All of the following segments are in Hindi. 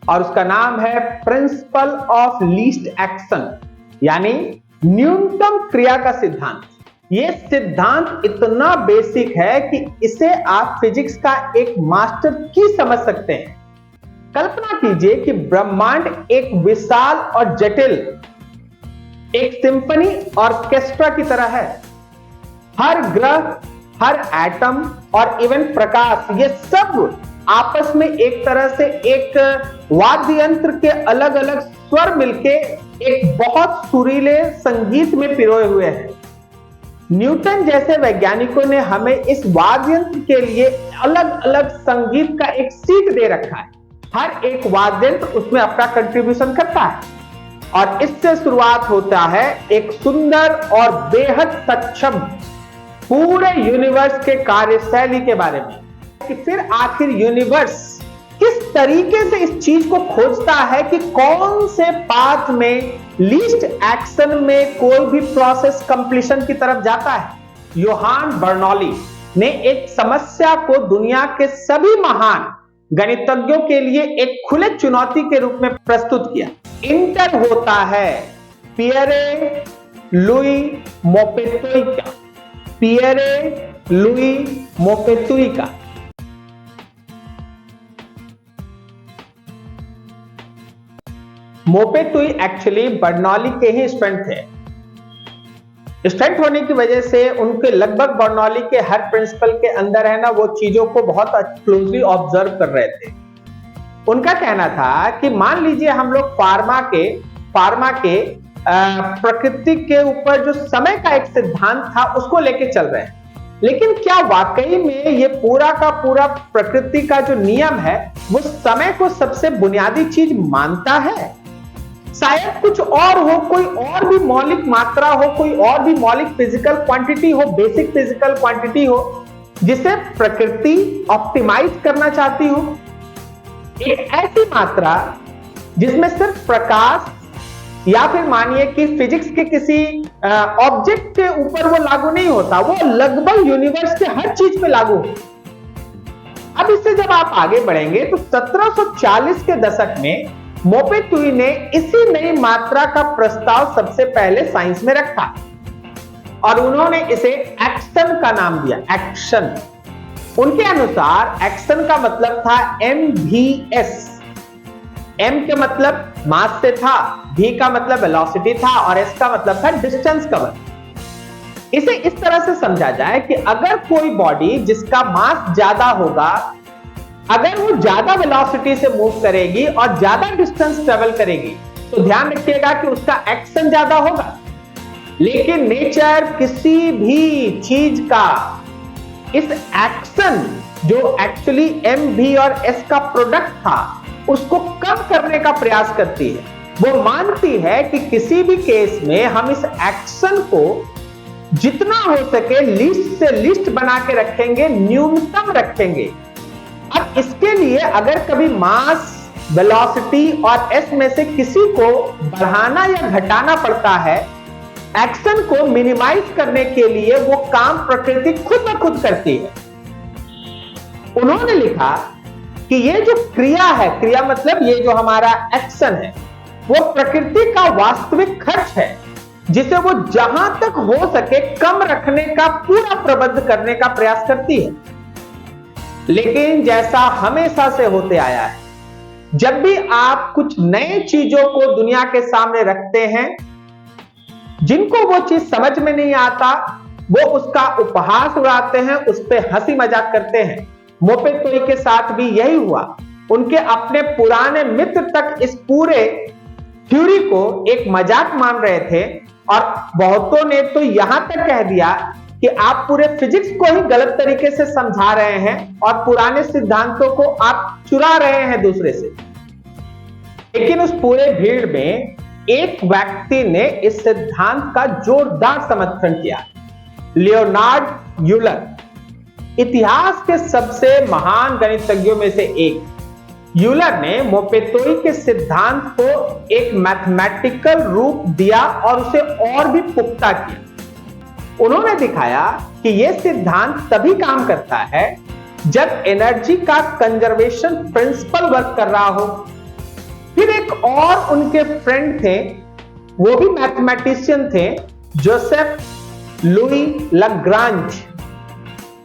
और उसका नाम है प्रिंसिपल ऑफ लीस्ट एक्शन, यानी न्यूनतम क्रिया का सिद्धांत। यह सिद्धांत इतना बेसिक है कि इसे आप फिजिक्स का एक मास्टर की समझ सकते हैं। कल्पना कीजिए कि ब्रह्मांड एक विशाल और जटिल एक सिंफनी ऑर्केस्ट्रा की तरह है। हर ग्रह, हर एटम और इवन प्रकाश, ये सब आपस में एक तरह से एक वाद्य यंत्र के अलग अलग स्वर मिलके एक बहुत सुरीले संगीत में पिरोए हुए हैं। न्यूटन जैसे वैज्ञानिकों ने हमें इस वाद्य यंत्र के लिए अलग अलग संगीत का एक सीट दे रखा है। हर एक वाद्य यंत्र उसमें अपना कंट्रीब्यूशन करता है और इससे शुरुआत होता है एक सुंदर और बेहद सक्षम पूरे यूनिवर्स के कार्यशैली के बारे में, कि फिर आखिर यूनिवर्स किस तरीके से इस चीज को खोजता है कि कौन से पाथ में लीस्ट एक्शन में कोई भी प्रोसेस कंप्लीशन की तरफ जाता है। योहान बर्नौली ने एक समस्या को दुनिया के सभी महान गणितज्ञों के लिए एक खुले चुनौती के रूप में प्रस्तुत किया। इंटर होता है पियरे लुई मोपेतुई का, पियरे लुई मोपेतुई का। मोपेतुई एक्चुअली बर्नौली के ही स्टूडेंट थे। स्टूडेंट होने की वजह से उनके लगभग बर्नौली के हर प्रिंसिपल के अंदर है ना, वो चीजों को बहुत क्लोजली ऑब्जर्व कर रहे थे। उनका कहना था कि मान लीजिए हम लोग फार्मा के प्रकृति के ऊपर जो समय का एक सिद्धांत था उसको लेके चल रहे हैं, लेकिन क्या वाकई में ये पूरा का पूरा प्रकृति का जो नियम है वो समय को सबसे बुनियादी चीज मानता है? शायद कुछ और हो, कोई और भी मौलिक मात्रा हो, कोई और भी मौलिक फिजिकल क्वांटिटी हो, बेसिक फिजिकल क्वांटिटी हो जिसे प्रकृति ऑप्टिमाइज करना चाहती हो। एक ऐसी मात्रा जिसमें सिर्फ प्रकाश या फिर मानिए कि फिजिक्स के किसी ऑब्जेक्ट के ऊपर वो लागू नहीं होता, वो लगभग यूनिवर्स के हर चीज पे लागू होता। अब इससे जब आप आगे बढ़ेंगे तो 1740 के दशक में मोपेतुई ने इसी नई मात्रा का प्रस्ताव सबसे पहले साइंस में रखा और उन्होंने इसे एक्शन का नाम दिया। एक्शन, उनके अनुसार एक्शन का मतलब था MVS। M का मतलब मास से था, V का मतलब वेलोसिटी था और S का मतलब था डिस्टेंस कवर। इसे इस तरह से समझा जाए कि अगर कोई बॉडी जिसका मास ज्यादा होगा, अगर वो ज्यादा वेलोसिटी से मूव करेगी और ज्यादा डिस्टेंस ट्रेवल करेगी तो ध्यान रखिएगा कि उसका एक्शन ज्यादा होगा। लेकिन नेचर किसी भी चीज का इस एक्शन जो एक्चुअली MV और S का प्रोडक्ट था उसको कम करने का प्रयास करती है। वो मानती है कि किसी भी केस में हम इस एक्शन को जितना हो सके लीस्ट से लीस्ट बना के रखेंगे, न्यूनतम रखेंगे। अब इसके लिए अगर कभी मास, वेलोसिटी और S में से किसी को बढ़ाना या घटाना पड़ता है, एक्शन को मिनिमाइज करने के लिए वो काम प्रकृति खुद ब खुद करती है। उन्होंने लिखा कि ये जो क्रिया है, क्रिया मतलब ये जो हमारा एक्शन है, वो प्रकृति का वास्तविक खर्च है जिसे वो जहां तक हो सके कम रखने का पूरा प्रबंध करने का प्रयास करती है। लेकिन जैसा हमेशा से होते आया है, जब भी आप कुछ नए चीजों को दुनिया के सामने रखते हैं, जिनको वो चीज समझ में नहीं आता वो उसका उपहास उड़ाते हैं, उस पर हंसी मजाक करते हैं। मोपेतुई के साथ भी यही हुआ। उनके अपने पुराने मित्र तक इस पूरे थ्योरी को एक मजाक मान रहे थे और बहुतों ने तो यहां तक कह दिया कि आप पूरे फिजिक्स को ही गलत तरीके से समझा रहे हैं और पुराने सिद्धांतों को आप चुरा रहे हैं दूसरे से। लेकिन उस पूरे भीड़ में एक व्यक्ति ने इस सिद्धांत का जोरदार समर्थन किया, लियोनार्ड यूलर, इतिहास के सबसे महान गणितज्ञों में से एक। यूलर ने मोपेतुई के सिद्धांत को एक मैथमेटिकल रूप दिया और उसे और भी पुख्ता किया। उन्होंने दिखाया कि यह सिद्धांत तभी काम करता है जब एनर्जी का कंजर्वेशन प्रिंसिपल वर्क कर रहा हो। एक और उनके फ्रेंड थे, वो भी मैथमेटिशियन थे, जोसेफ लुई लग्रांज।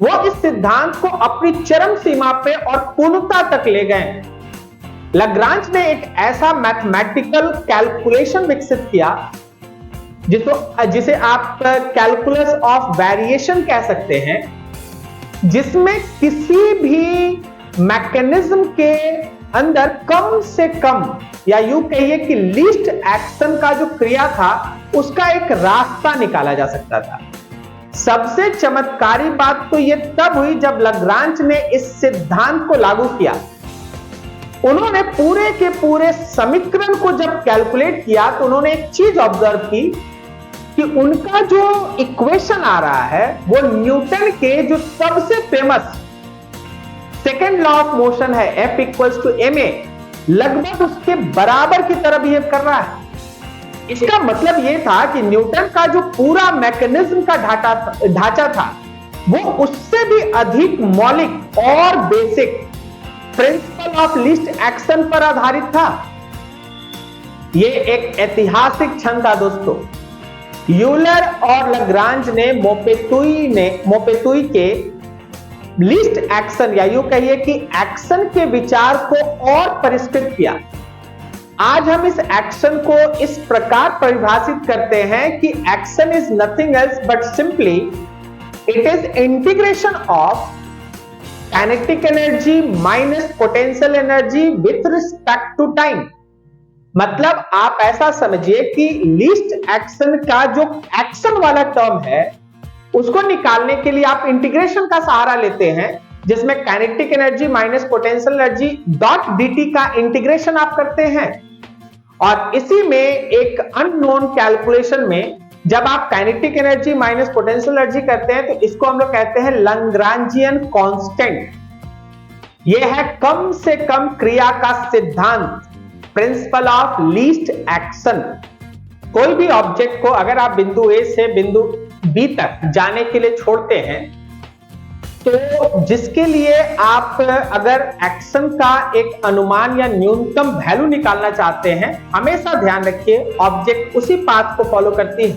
वो इस सिद्धांत को अपनी चरम सीमा पे और पूर्णता तक ले गए। लग्रांज ने एक ऐसा मैथमेटिकल कैलकुलेशन विकसित किया जिसे आप कैलकुलस ऑफ वेरिएशन कह सकते हैं, जिसमें किसी भी मैकेनिज्म के अंदर कम से कम, या यूं कहिए कि लीस्ट एक्शन का जो क्रिया था उसका एक रास्ता निकाला जा सकता था। सबसे चमत्कारी बात तो यह तब हुई जब लग्रांज ने इस सिद्धांत को लागू किया। उन्होंने पूरे के पूरे समीकरण को जब कैलकुलेट किया तो उन्होंने एक चीज ऑब्जर्व की कि उनका जो इक्वेशन आ रहा है वो न्यूटन के जो सबसे famous second law of motion है, F इक्वल्स टू ma, लगभग उसके बराबर की तरह बिहेव कर रहा है। इसका मतलब यह था कि न्यूटन का जो पूरा मैकेनिज्म का ढांचा था वो उससे भी अधिक मौलिक और basic principle of least action पर आधारित था। यह एक ऐतिहासिक क्षण था दोस्तों। यूलर और लग्रांज ने मोपेतुई के लीस्ट एक्शन, या यूं कहिए कि एक्शन के विचार को और परिष्कृत किया। आज हम इस एक्शन को इस प्रकार परिभाषित करते हैं कि action is nothing else but simply it is integration of kinetic energy minus potential energy with respect to time. मतलब आप ऐसा समझिए कि लीस्ट एक्शन का जो एक्शन वाला टर्म है उसको निकालने के लिए आप इंटीग्रेशन का सहारा लेते हैं, जिसमें kinetic energy minus potential energy dot dt का इंटीग्रेशन आप करते हैं। और इसी में एक अननोन कैलकुलेशन में जब आप kinetic energy minus potential energy करते हैं तो इसको हम लोग कहते हैं लग्रांजियन कांस्टेंट। यह है कम से कम क्रिया का सिद्धांत, प्रिंसिपल ऑफ लीस्ट एक्शन। कोई भी ऑब्जेक्ट को अगर आप बिंदु ए से बिंदु बी तक जाने के लिए छोड़ते हैं तो जिसके लिए आप अगर एक्शन का एक अनुमान या न्यूनतम वैल्यू निकालना चाहते हैं, हमेशा ध्यान रखिए ऑब्जेक्ट उसी पाथ को फॉलो करती है।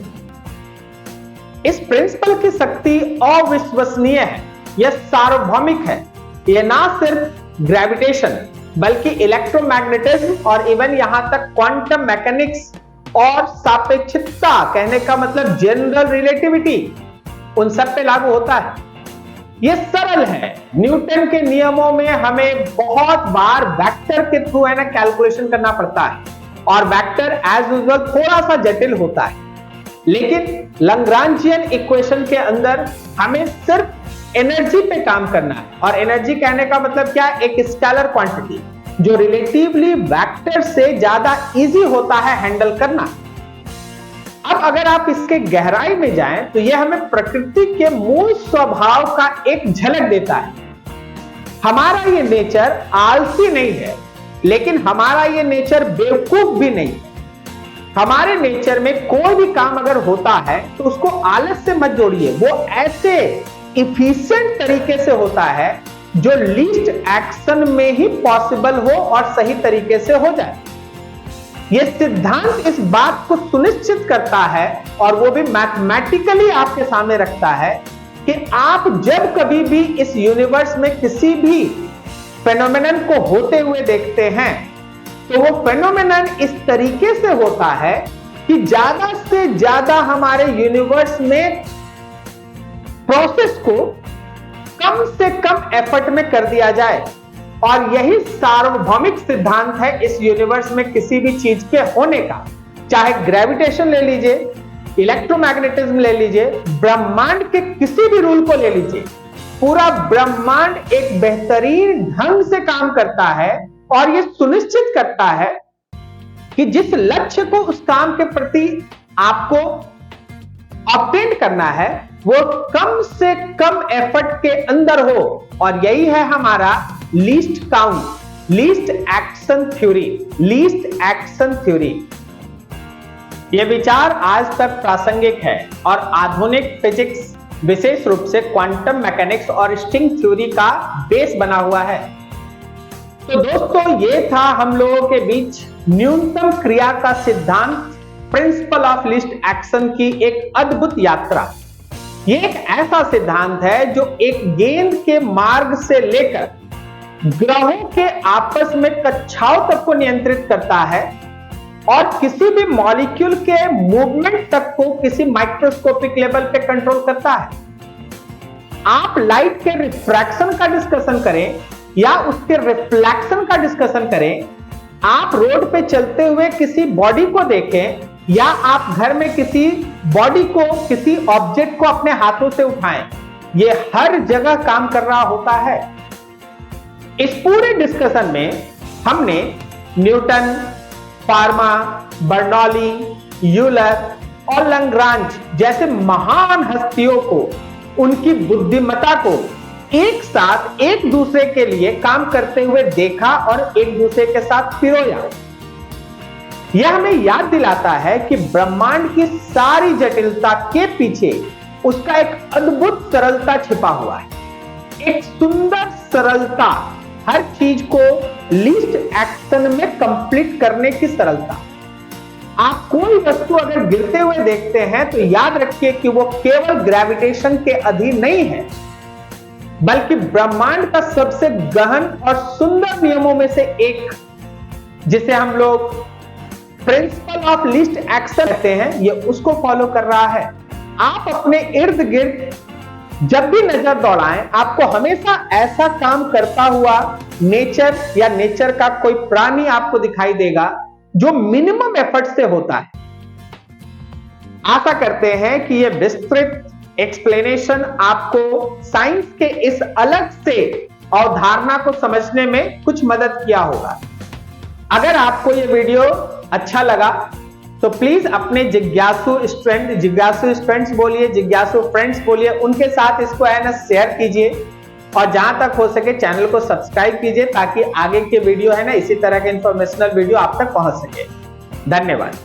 इस प्रिंसिपल की शक्ति अविश्वसनीय है, यह सार्वभौमिक है। यह ना सिर्फ ग्रेविटेशन बल्कि इलेक्ट्रोमैग्नेटिज्म और इवन यहां तक क्वांटम मैकेनिक्स और सापेक्षिकता, कहने का मतलब जनरल रिलेटिविटी, उन सब पे लागू होता है। यह सरल है। न्यूटन के नियमों में हमें बहुत बार वेक्टर के थ्रू है ना कैलकुलेशन करना पड़ता है, और वेक्टर एज यूजुअल थोड़ा सा जटिल होता है। लेकिन लग्रांजियन इक्वेशन के अंदर हमें सिर्फ एनर्जी पे काम करना है, और एनर्जी कहने का मतलब क्या है, एक स्केलर क्वांटिटी जो रिलेटिवली वेक्टर से ज्यादा इजी होता है हैंडल करना। अब अगर आप इसके गहराई में जाएं तो यह हमें प्रकृति के मूल स्वभाव का एक झलक देता है। हमारा ये नेचर आलसी नहीं है, लेकिन हमारा ये नेचर बेवकूफ भी नहीं है। हमारे नेचर में कोई भी काम अगर होता है तो उसको आलस से मत जोड़िए, वो ऐसे इफिशिएंट तरीके से होता है जो लीस्ट एक्शन में ही पॉसिबल हो और सही तरीके से हो जाए। यह सिद्धांत इस बात को सुनिश्चित करता है, और वो भी मैथमेटिकली आपके सामने रखता है, कि आप जब कभी भी इस यूनिवर्स में किसी भी फेनोमेनन को होते हुए देखते हैं तो वो फेनोमेनन इस तरीके से होता है कि ज्यादा से ज्यादा हमारे यूनिवर्स में प्रोसेस को कम से कम एफर्ट में कर दिया जाए। और यही सार्वभौमिक सिद्धांत है इस यूनिवर्स में किसी भी चीज के होने का। चाहे ग्रेविटेशन ले लीजिए, इलेक्ट्रोमैग्नेटिज्म ले लीजिए, ब्रह्मांड के किसी भी रूल को ले लीजिए, पूरा ब्रह्मांड एक बेहतरीन ढंग से काम करता है और यह सुनिश्चित करता है कि जिस लक्ष्य को उस काम के प्रति आपको ऑब्टेन करना है वो कम से कम एफर्ट के अंदर हो। और यही है हमारा least count, least action theory, least action theory. यह विचार आज तक प्रासंगिक है और आधुनिक फिजिक्स, विशेष रूप से क्वांटम मैकेनिक्स और स्ट्रिंग थ्योरी का बेस बना हुआ है। तो दोस्तों ये था हम लोगों के बीच न्यूनतम क्रिया का सिद्धांत, प्रिंसिपल ऑफ लीस्ट एक्शन की एक अद्भुत यात्रा। ये एक ऐसा सिद्धांत है जो एक गेंद के मार्ग से लेकर ग्रहों के आपस में कक्षाओं तक को नियंत्रित करता है और किसी भी मॉलिक्यूल के मूवमेंट तक को किसी माइक्रोस्कोपिक लेवल पे कंट्रोल करता है। आप लाइट के रिफ्रैक्शन का डिस्कशन करें या उसके रिफ्लेक्शन का डिस्कशन करें, आप रोड पे चलते हुए किसी बॉडी को देखें या आप घर में किसी बॉडी को, किसी ऑब्जेक्ट को अपने हाथों से उठाएं, ये हर जगह काम कर रहा होता है। इस पूरे डिस्कशन में हमने न्यूटन, फार्मा, बर्नौली, यूलर और लैग्रांज जैसे महान हस्तियों को, उनकी बुद्धिमत्ता को एक साथ एक दूसरे के लिए काम करते हुए देखा और एक दूसरे के साथ पिरोया। यह हमें याद दिलाता है कि ब्रह्मांड की सारी जटिलता के पीछे उसका एक अद्भुत सरलता छिपा हुआ है। एक सुंदर सरलता, हर चीज को लीस्ट एक्शन में कंप्लीट करने की सरलता। आप कोई वस्तु अगर गिरते हुए देखते हैं तो याद रखिए कि वो केवल ग्रेविटेशन के अधीन नहीं है, बल्कि ब्रह्मांड का सबसे गहन और सुंदर नियमों में से एक, जिसे हम लोग प्रिंसिपल ऑफ लीस्ट एक्शन कहते हैं, ये उसको फॉलो कर रहा है। आप अपने इर्द गिर्द जब भी नजर दौड़ाएं, आपको हमेशा ऐसा काम करता हुआ नेचर या नेचर का कोई प्राणी आपको दिखाई देगा जो मिनिमम एफर्ट से होता है। आशा करते हैं कि यह विस्तृत एक्सप्लेनेशन आपको साइंस के इस अलग से अवधारणा को समझने में कुछ मदद किया होगा। अगर आपको यह वीडियो अच्छा लगा तो प्लीज अपने जिज्ञासु स्टूडेंट्स बोलिए, जिज्ञासु फ्रेंड्स बोलिए, उनके साथ इसको है ना शेयर कीजिए और जहां तक हो सके चैनल को सब्सक्राइब कीजिए ताकि आगे के वीडियो है ना इसी तरह के इंफॉर्मेशनल वीडियो आप तक पहुंच सके। धन्यवाद।